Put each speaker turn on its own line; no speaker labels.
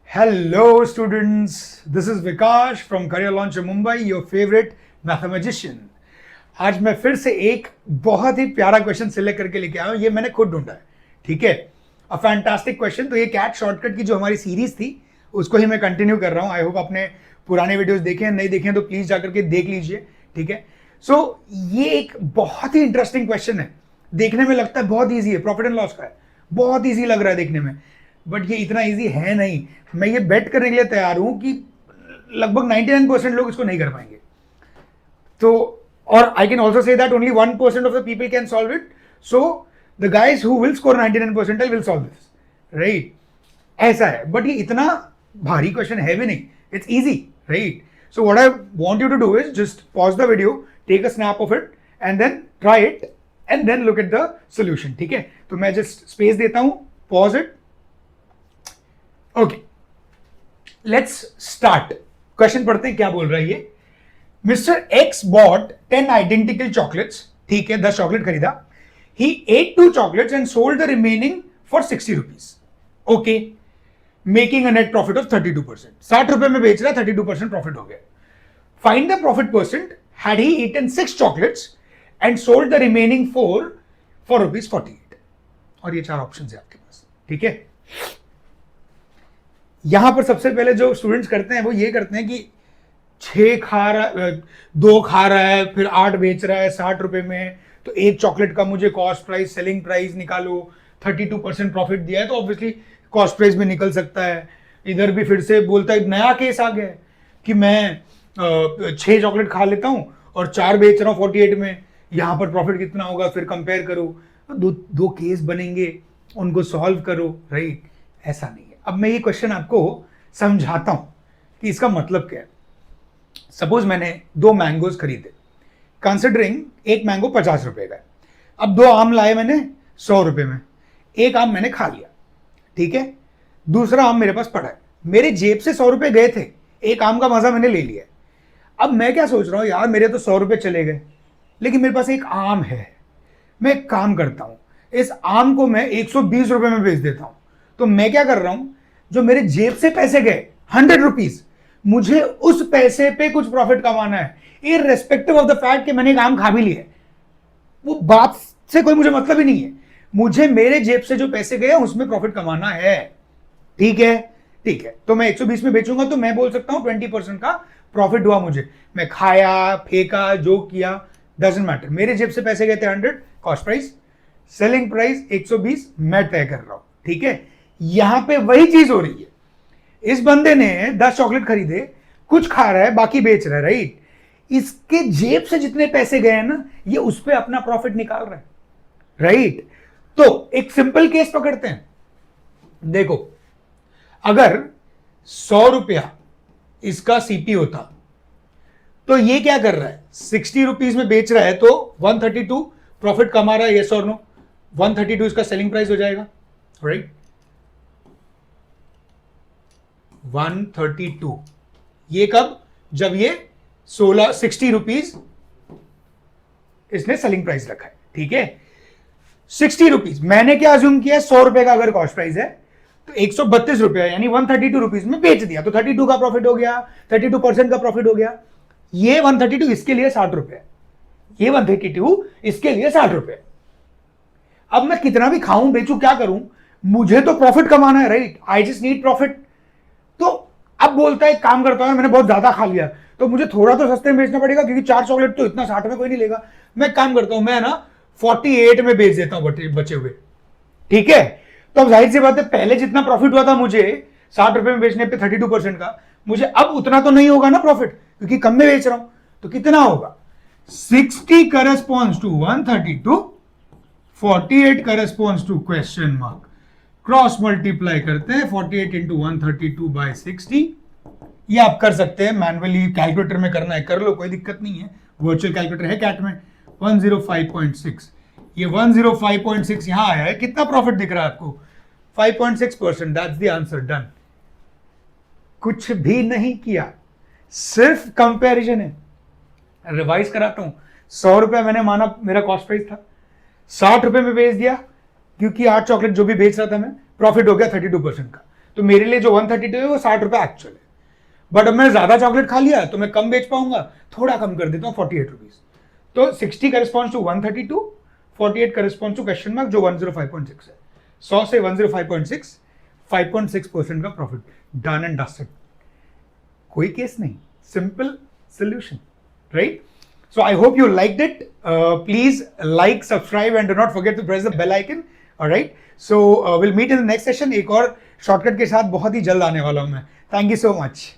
Hello students, this is Vikash from Career Launcher Mumbai, your favorite mathematician. आज मैं फिर से एक बहुत ही प्यारा क्वेश्चन सिलेक्ट करके लेके आया हूँ. ये मैंने खुद ढूंढा है, ठीक है. A fantastic question. तो ये कैट शॉर्टकट की जो हमारी सीरीज थी उसको ही मैं कंटिन्यू कर रहा हूँ. आई होप आपने पुराने वीडियोस देखे हैं, नहीं देखे हैं तो प्लीज जाकर के देख लीजिए, ठीक है. सो ये एक बहुत ही इंटरेस्टिंग क्वेश्चन है. देखने में लगता है बहुत ईजी है, प्रॉफिट एंड लॉस का है, बहुत ईजी लग रहा है देखने में, बट ये इतना इजी है नहीं. मैं ये बेट करने के लिए तैयार हूं कि लगभग 99% लोग इसको नहीं कर पाएंगे. तो और I can also say that only 1% of the people can solve it. So the guys who will score 99% will solve this, right. ऐसा है, बट ये इतना भारी क्वेश्चन है भी नहीं. It's easy, right. So what I want you to do is just pause the video, take a snap of it and then try it and then look at the solution, ठीक है. तो मैं just space देता हूं, pause it. Okay, let's start. Question पढ़ते हैं क्या बोल रहा है ये. Mister X bought 10 identical chocolates, ठीक है, 10 चॉकलेट खरीदा. He ate 2 chocolates and sold the remaining for 60 rupees. Okay, making a net profit of 32%. 60 रुपए में बेच रहा है, 32% प्रॉफिट हो गया. Find the profit percent had he eaten 6 chocolates and sold the remaining for rupees 48. और ये 4 ऑप्शन है आपके पास, ठीक है. यहां पर सबसे पहले जो स्टूडेंट्स करते हैं वो ये करते हैं कि 6 खा रहा, 2 खा रहा है, फिर 8 बेच रहा है 60 रुपए में, तो एक चॉकलेट का मुझे कॉस्ट प्राइस सेलिंग प्राइस निकालो. 32% प्रॉफिट दिया है तो ऑब्वियसली कॉस्ट प्राइस में निकल सकता है. इधर भी फिर से बोलता है, नया केस आ गया है कि मैं 6 चॉकलेट खा लेता हूं और 4 बेच रहा हूं 48 में, यहां पर प्रॉफिट कितना होगा, फिर कंपेयर करो. दो केस बनेंगे, उनको सॉल्व करो, राइट. ऐसा नहीं है. अब मैं ये क्वेश्चन आपको समझाता हूं कि इसका मतलब क्या है. सपोज मैंने 2 मैंगोज खरीदे, कंसिडरिंग एक मैंगो 50 रुपए का है. अब 2 आम लाए मैंने 100 रुपए में. एक आम मैंने खा लिया, ठीक है. दूसरा आम मेरे पास पड़ा है, मेरे जेब से 100 रुपए गए थे, एक आम का मजा मैंने ले लिया. अब मैं क्या सोच रहा हूं, यार मेरे तो 100 रुपए चले गए, लेकिन मेरे पास एक आम है. मैं एक काम करता हूं, इस आम को मैं 120 रुपए में बेच देता हूं. तो मैं क्या कर रहा हूं, जो मेरे जेब से पैसे गए 100 रुपीज, मुझे उस पैसे पे कुछ प्रॉफिट कमाना है, इररिस्पेक्टिव ऑफ द फैक्ट कि मैंने काम खा भी लिया. वो बात से कोई मुझे मतलब ही नहीं है. मुझे मेरे जेब से जो पैसे गए उसमें प्रॉफिट कमाना है, ठीक है. ठीक है, तो मैं 120 में बेचूंगा तो मैं बोल सकता हूं 20% का प्रॉफिट हुआ मुझे. मैं खाया, फेंका, जो किया, डजंट मैटर. मेरे जेब से पैसे गए थे 100, कॉस्ट प्राइस, सेलिंग प्राइस 120 मैं तय कर रहा हूं, ठीक है. यहां पे वही चीज हो रही है. इस बंदे ने 10 चॉकलेट खरीदे, कुछ खा रहा है, बाकी बेच रहा है, राइट. इसके जेब से जितने पैसे गए हैं ना, ये उस पे अपना प्रॉफिट निकाल रहा है, राइट. तो एक सिंपल केस पकड़ते हैं. देखो, अगर 100 रुपया इसका सीपी होता तो ये क्या कर रहा है, 60 रुपीज में बेच रहा है तो 132 प्रॉफिट कमा रहा है, यस और नो. 132 इसका सेलिंग प्राइस हो जाएगा, राइट. 132. ये कब, जब ये 60 रुपीज इसने सेलिंग प्राइस रखा है, ठीक है. 60 रुपीज मैंने क्या अज्यूम किया, 100 रुपए का अगर कॉस्ट प्राइस है तो 132 रुपया यानी 132 रुपीज में बेच दिया, तो 32 का प्रॉफिट हो गया, 32% का प्रॉफिट हो गया. ये 132 इसके लिए 60 रुपए, ये 132 इसके लिए 60 रुपए. अब मैं कितना भी खाऊं बेचूं क्या करूं, मुझे तो प्रॉफिट कमाना है, right. I just need profit. तो अब बोलता है, काम करता हूं, मैंने बहुत ज्यादा खा लिया तो मुझे थोड़ा तो सस्ते में बेचना पड़ेगा, क्योंकि 4 चॉकलेट तो इतना 60 में कोई नहीं लेगा. मैं काम करता हूं, मैं ना 48 में बेच देता हूं बचे हुए, ठीक है. तो अब जाहिर सी बात है, पहले जितना प्रॉफिट हुआ था मुझे 60 रुपए में बेचने पे 32% का, मुझे अब उतना तो नहीं होगा ना प्रॉफिट, क्योंकि कम में बेच रहा हूं. तो कितना होगा, 60 corresponds to 132, 48 corresponds to question mark. Cross multiply करते हैं, 48 इंटू 132 बाय 60. ये आप कर सकते हैं, मैनुअली कैलकुलेटर में करना है कर लो, कोई दिक्कत नहीं है. वर्चुअल कैलकुलेटर है कैट में. 105.6, ये 105.6 यहां आया है. कितना प्रॉफिट दिख रहा है आपको, 5.6%. That's the answer, done. कुछ भी नहीं किया, सिर्फ कंपैरिजन है. रिवाइज कराता हूं, 100 रुपया मैंने माना मेरा कॉस्ट प्राइस था, ₹60 में बेच दिया, क्योंकि 8 चॉकलेट जो भी बेच रहा था मैं, प्रॉफिट हो गया 32% का। तो मेरे लिए जो 132 है वो ₹60 एक्चुअल है। बट अब मैं ज्यादा चॉकलेट खा लिया तो मैं कम बेच पाऊंगा, थोड़ा कम कर देता हूँ, ₹48। तो 60 corresponds to 132, 48 corresponds to question mark जो 105.6 है। 100 से 105.6, 5.6% का प्रॉफिट, डन एंड डस्टेड। कोई केस नहीं, simple solution, right? So I hope you liked it. Please like, subscribe, and do not forget to press the bell icon. All right. So we'll meet in the next session. एक और shortcut के साथ बहुत ही जल्द आने वाला हूँ मैं. Thank you so much.